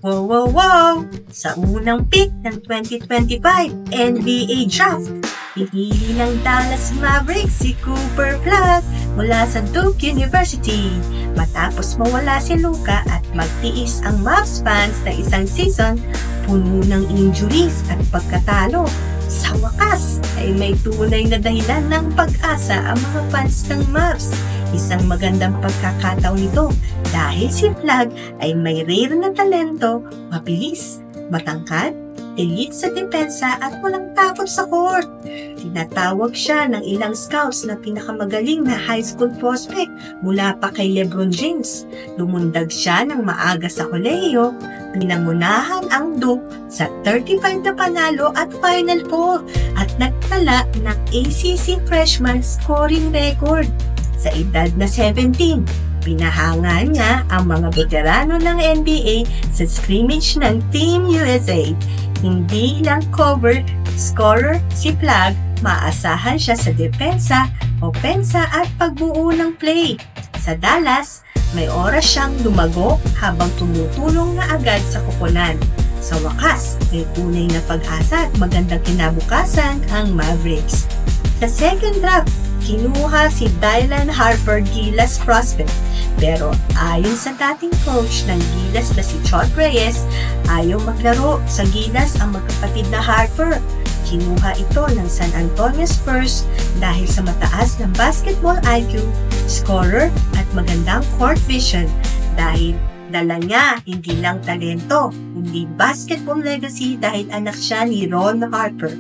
Wow, wow, wow! Sa unang pick ng 2025 NBA Draft, pinili ng Dallas Mavericks si Cooper Flag mula sa Duke University. Matapos mawala si Luka at magtiis ang Mavs fans na isang season, puno ng injuries at pagkatalo. Sa wakas ay may tunay na dahilan ng pag-asa ang mga fans ng Mavs. Isang magandang pagkakataon ito dahil si Flag ay may rare na talento, mabilis, matangkad, elite sa depensa at walang takot sa court. Tinatawag siya ng ilang scouts na pinakamagaling na high school prospect mula pa kay LeBron James. Lumundag siya ng maaga sa kolehiyo, pinangunahan ang Duke sa 35 na panalo at Final Four at nagtala ng ACC freshman scoring record. Sa edad na 17, pinahanga niya ang mga veterano ng NBA sa scrimmage ng Team USA. Hindi lang cover scorer si Flag, maasahan siya sa depensa, opensa at pagbuo ng play. Sa Dallas, may oras siyang lumago habang tumutulong na agad sa koponan. Sa wakas, may tunay na pag-asa at magandang kinabukasan ang Mavericks. Sa second draft, kinuha si Dylan Harper Gilas prospect. Pero ayon sa dating coach ng Gilas na si Chot Reyes, ayaw maglaro sa Gilas ang magkapatid na Harper. Kinuha ito ng San Antonio Spurs dahil sa mataas ng basketball IQ, scorer at magandang court vision. Dahil dala niya hindi lang talento, kundi basketball legacy dahil anak siya ni Ron Harper.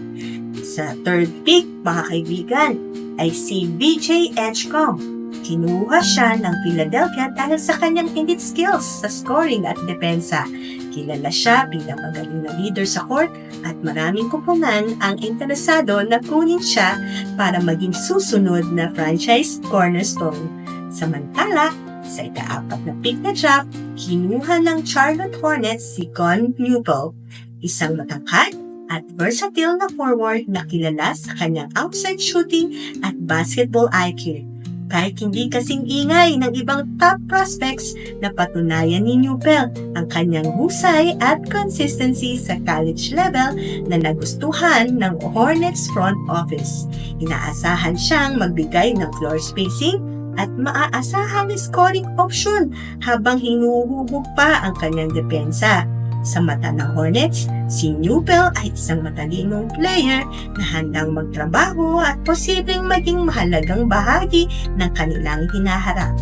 Sa third pick, mga kaibigan, ay si BJ Edgecombe. Kinuha siya ng Philadelphia dahil sa kanyang elite skills sa scoring at depensa. Kilala siya bilang magaling na leader sa court at maraming kupunan ang interesado na kunin siya para maging susunod na franchise cornerstone. Samantala, sa ika-4 na pick na draft, kinuha ng Charlotte Hornets si Con Newpel, isang matangkad at versatile na forward na kilala sa kanyang outside shooting at basketball IQ. Kahit hindi kasing ingay ng ibang top prospects, napatunayan ni Newpel ang kanyang husay at consistency sa college level na nagustuhan ng Hornets front office. Inaasahan siyang magbigay ng floor spacing at maaasahang scoring option habang hinuhubog pa ang kanyang depensa. Sa mata ng Hornets, si Newpel ay isang matalinong player na handang magtrabaho at posibleng maging mahalagang bahagi ng kanilang hinaharap.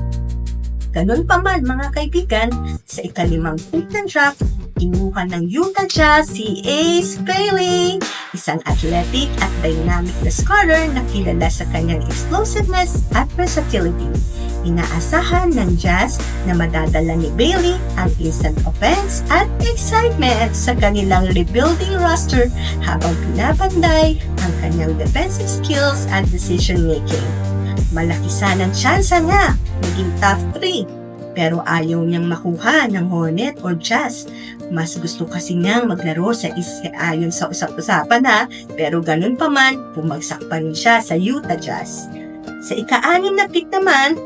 Ganun pa man mga kaibigan, sa ika-5 pick ng draft, kinuha ng Utah Jazz si Ace Bailey, isang athletic at dynamic na scorer na kilala sa kanyang explosiveness at versatility. Inaasahan ng Jazz na madadala ni Bailey ang instant offense at excitement sa kanilang rebuilding roster habang pinapanday ang kanyang defensive skills at decision-making. Malaki sanang tsansa niya maging top 3, pero ayaw niyang makuha ng Hornet or Jazz. Mas gusto kasi niyang maglaro sa ayon sa usap-usapan pero ganun pa man, bumagsak pa rin siya sa Utah Jazz. Sa ika-6 na pick naman,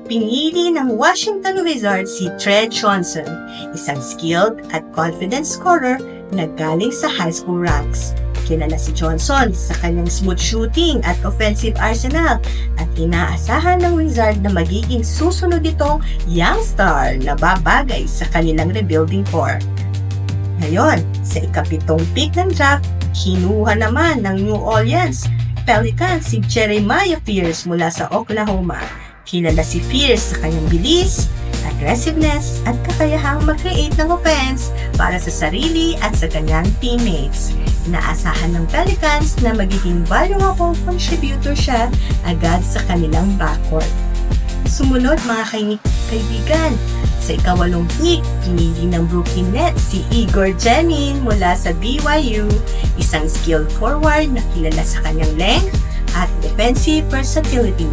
pinili ng Washington Wizards si Tre Johnson, isang skilled at confident scorer na galing sa high school ranks. Kilala si Johnson sa kanyang smooth shooting at offensive arsenal at inaasahan ng Wizard na magiging susunod itong young star na babagay sa kanilang rebuilding core. Ngayon, sa ika-7 pick ng draft, kinuha naman ng New Orleans Pelicans si Jeremiah Fears mula sa Oklahoma. Kilala si Fears sa kanyang bilis, aggressiveness at kakayahang mag-create ng offense para sa sarili at sa kanyang teammates. Inaasahan ng Pelicans na magiging valuable contributor siya agad sa kanilang backcourt. Sumunod mga kaibigan, sa ika-8 pick, pinili ng Brooklyn Nets si Igor Janin mula sa BYU, isang skilled forward na kilala sa kanyang length at defensive versatility.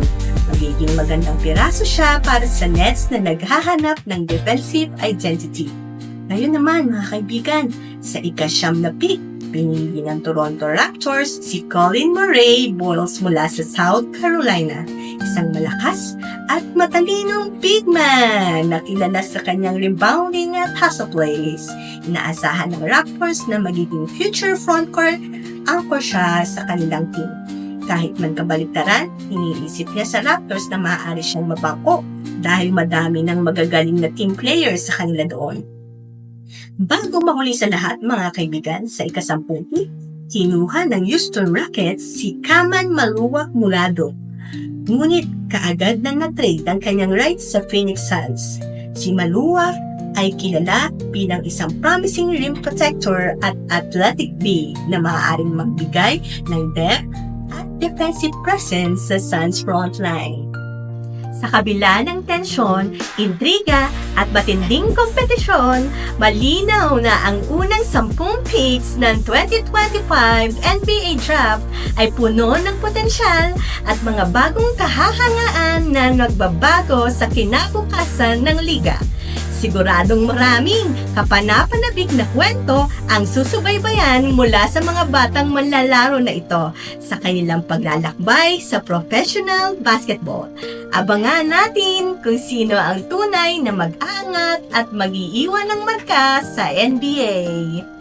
Magiging magandang piraso siya para sa Nets na naghahanap ng defensive identity. Ngayon naman mga kaibigan, sa ika-9 na pick, pinili ng Toronto Raptors si Colin Murray Boyles mula sa South Carolina, isang malakas at matalinong big man na kilala sa kanyang rebounding at hustle plays. Inaasahan ng Raptors na magiging future frontcourt anchor siya sa kanilang team. Kahit man kabaliktaran, iniisip niya sa Raptors na maaari siyang mabangko dahil madami ng magagaling na team players sa kanila doon. Bago mahuli sa lahat mga kaibigan, sa ika-10 pick, kinuha ng Houston Rockets si Kaman Maluwak Murado. Ngunit kaagad nang na-trade ang kanyang rights sa Phoenix Suns. Si Maluwak ay kilala bilang isang promising rim protector at athletic big na maaaring magbigay ng depth at defensive presence sa Suns frontline. Sa kabila ng tensyon, intriga at matinding kompetisyon, malinaw na ang unang 10 picks ng 2025 NBA Draft ay puno ng potensyal at mga bagong kahahangaan na nagbabago sa kinabukasan ng liga. Siguradong maraming kapanapanabik na kwento ang susubaybayan mula sa mga batang manlalaro na ito sa kanilang paglalakbay sa professional basketball. Abangan natin kung sino ang tunay na mag-aangat at mag-iiwan ng marka sa NBA.